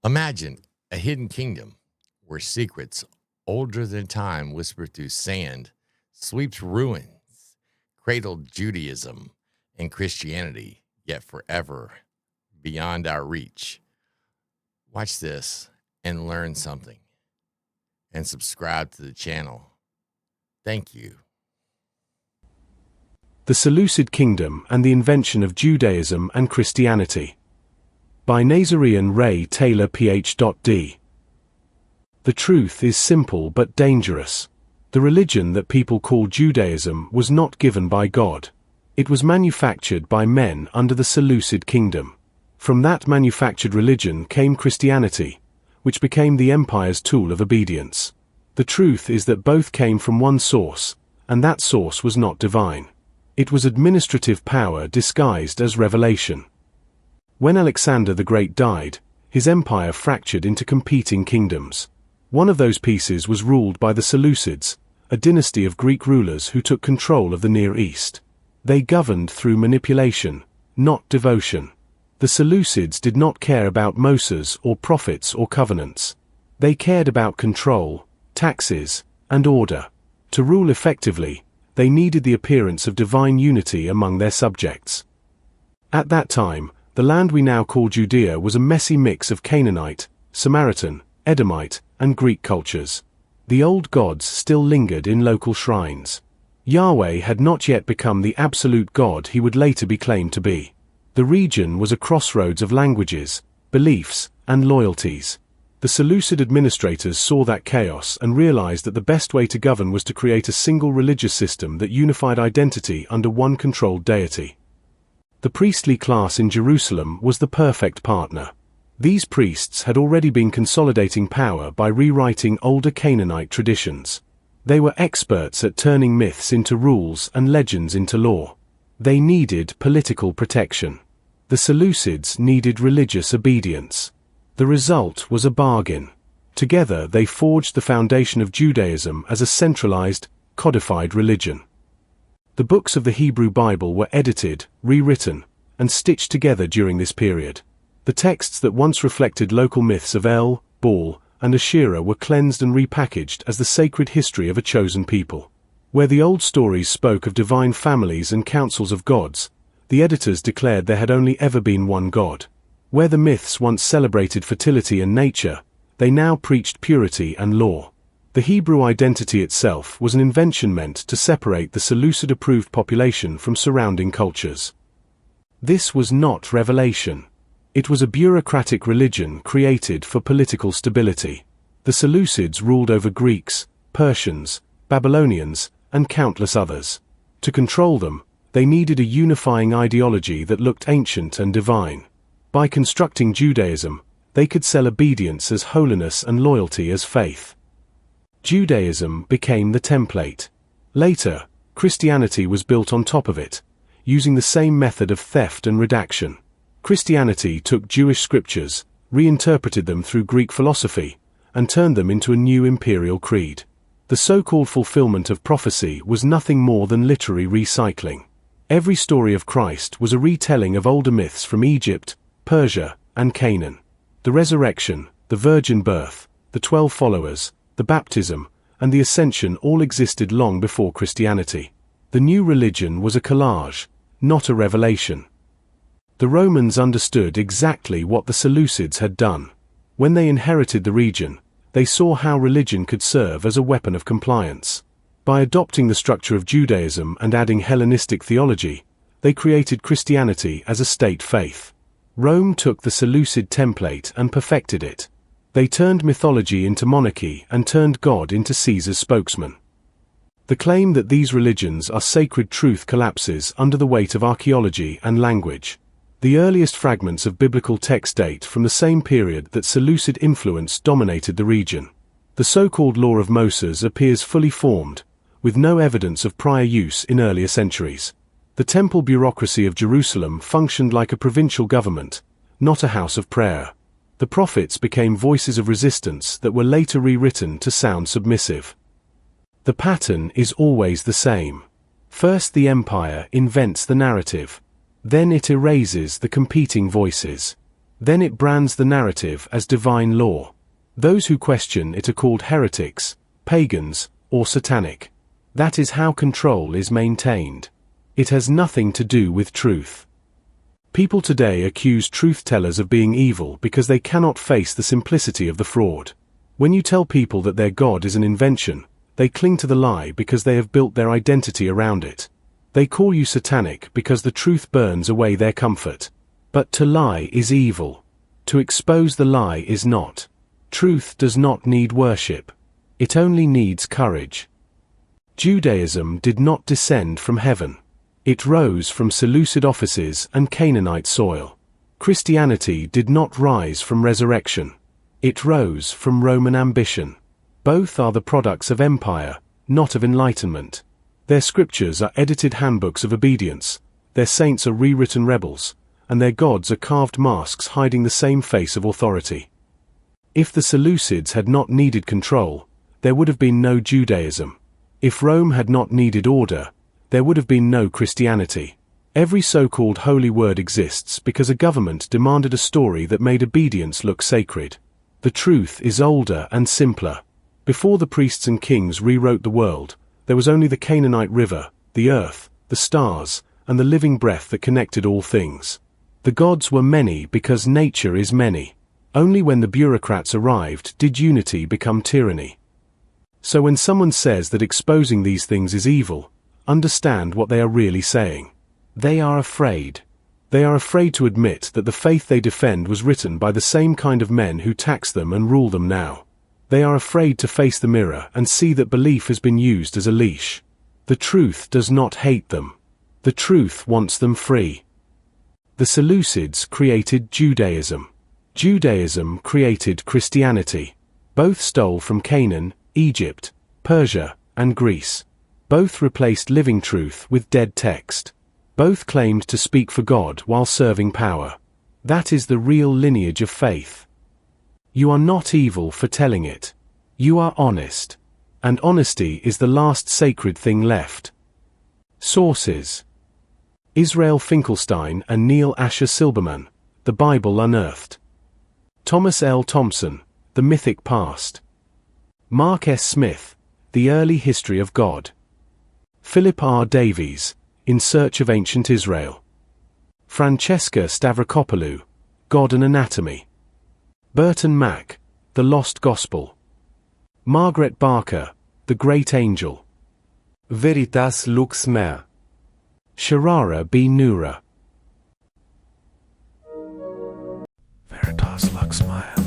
Imagine a hidden kingdom where secrets older than time whisper through sand, sweeps ruins, cradled Judaism and Christianity, yet forever beyond our reach. Watch this and learn something, and subscribe to the channel. Thank you. The Seleucid Kingdom and the Invention of Judaism and Christianity. By Nazarian Ray Taylor Ph.D. The truth is simple but dangerous. The religion that people call Judaism was not given by God. It was manufactured by men under the Seleucid Kingdom. From that manufactured religion came Christianity, which became the empire's tool of obedience. The truth is that both came from one source, and that source was not divine. It was administrative power disguised as revelation. When Alexander the Great died, his empire fractured into competing kingdoms. One of those pieces was ruled by the Seleucids, a dynasty of Greek rulers who took control of the Near East. They governed through manipulation, not devotion. The Seleucids did not care about Moses or prophets or covenants. They cared about control, taxes, and order. To rule effectively, they needed the appearance of divine unity among their subjects. At that time, the land we now call Judea was a messy mix of Canaanite, Samaritan, Edomite, and Greek cultures. The old gods still lingered in local shrines. Yahweh had not yet become the absolute God he would later be claimed to be. The region was a crossroads of languages, beliefs, and loyalties. The Seleucid administrators saw that chaos and realized that the best way to govern was to create a single religious system that unified identity under one controlled deity. The priestly class in Jerusalem was the perfect partner. These priests had already been consolidating power by rewriting older Canaanite traditions. They were experts at turning myths into rules and legends into law. They needed political protection. The Seleucids needed religious obedience. The result was a bargain. Together they forged the foundation of Judaism as a centralized, codified religion. The books of the Hebrew Bible were edited, rewritten, and stitched together during this period. The texts that once reflected local myths of El, Baal, and Asherah were cleansed and repackaged as the sacred history of a chosen people. Where the old stories spoke of divine families and councils of gods, the editors declared there had only ever been one God. Where the myths once celebrated fertility and nature, they now preached purity and law. The Hebrew identity itself was an invention meant to separate the Seleucid-approved population from surrounding cultures. This was not revelation. It was a bureaucratic religion created for political stability. The Seleucids ruled over Greeks, Persians, Babylonians, and countless others. To control them, they needed a unifying ideology that looked ancient and divine. By constructing Judaism, they could sell obedience as holiness and loyalty as faith. Judaism became the template. Later, Christianity was built on top of it, using the same method of theft and redaction. Christianity took Jewish scriptures, reinterpreted them through Greek philosophy, and turned them into a new imperial creed. The so-called fulfillment of prophecy was nothing more than literary recycling. Every story of Christ was a retelling of older myths from Egypt, Persia, and Canaan. The resurrection, the virgin birth, the 12 followers, the baptism, and the ascension all existed long before Christianity. The new religion was a collage, not a revelation. The Romans understood exactly what the Seleucids had done. When they inherited the region, they saw how religion could serve as a weapon of compliance. By adopting the structure of Judaism and adding Hellenistic theology, they created Christianity as a state faith. Rome took the Seleucid template and perfected it. They turned mythology into monarchy and turned God into Caesar's spokesman. The claim that these religions are sacred truth collapses under the weight of archaeology and language. The earliest fragments of biblical text date from the same period that Seleucid influence dominated the region. The so-called Law of Moses appears fully formed, with no evidence of prior use in earlier centuries. The temple bureaucracy of Jerusalem functioned like a provincial government, not a house of prayer. The prophets became voices of resistance that were later rewritten to sound submissive. The pattern is always the same. First the empire invents the narrative. Then it erases the competing voices. Then it brands the narrative as divine law. Those who question it are called heretics, pagans, or satanic. That is how control is maintained. It has nothing to do with truth. People today accuse truth-tellers of being evil because they cannot face the simplicity of the fraud. When you tell people that their God is an invention, they cling to the lie because they have built their identity around it. They call you satanic because the truth burns away their comfort. But to lie is evil. To expose the lie is not. Truth does not need worship. It only needs courage. Judaism did not descend from heaven. It rose from Seleucid offices and Canaanite soil. Christianity did not rise from resurrection. It rose from Roman ambition. Both are the products of empire, not of enlightenment. Their scriptures are edited handbooks of obedience, their saints are rewritten rebels, and their gods are carved masks hiding the same face of authority. If the Seleucids had not needed control, there would have been no Judaism. If Rome had not needed order, there would have been no Christianity. Every so-called holy word exists because a government demanded a story that made obedience look sacred. The truth is older and simpler. Before the priests and kings rewrote the world, there was only the Canaanite river, the earth, the stars, and the living breath that connected all things. The gods were many because nature is many. Only when the bureaucrats arrived did unity become tyranny. So when someone says that exposing these things is evil, understand what they are really saying. They are afraid. They are afraid to admit that the faith they defend was written by the same kind of men who tax them and rule them now. They are afraid to face the mirror and see that belief has been used as a leash. The truth does not hate them. The truth wants them free. The Seleucids created Judaism. Judaism created Christianity. Both stole from Canaan, Egypt, Persia, and Greece. Both replaced living truth with dead text. Both claimed to speak for God while serving power. That is the real lineage of faith. You are not evil for telling it. You are honest. And honesty is the last sacred thing left. Sources: Israel Finkelstein and Neil Asher Silberman, The Bible Unearthed. Thomas L. Thompson, The Mythic Past. Mark S. Smith, The Early History of God. Philip R. Davies, In Search of Ancient Israel. Francesca Stavrakopoulou, God and Anatomy. Burton Mack, The Lost Gospel. Margaret Barker, The Great Angel. Veritas Lux Mea. Sharara B. Noura. Veritas Lux Mea.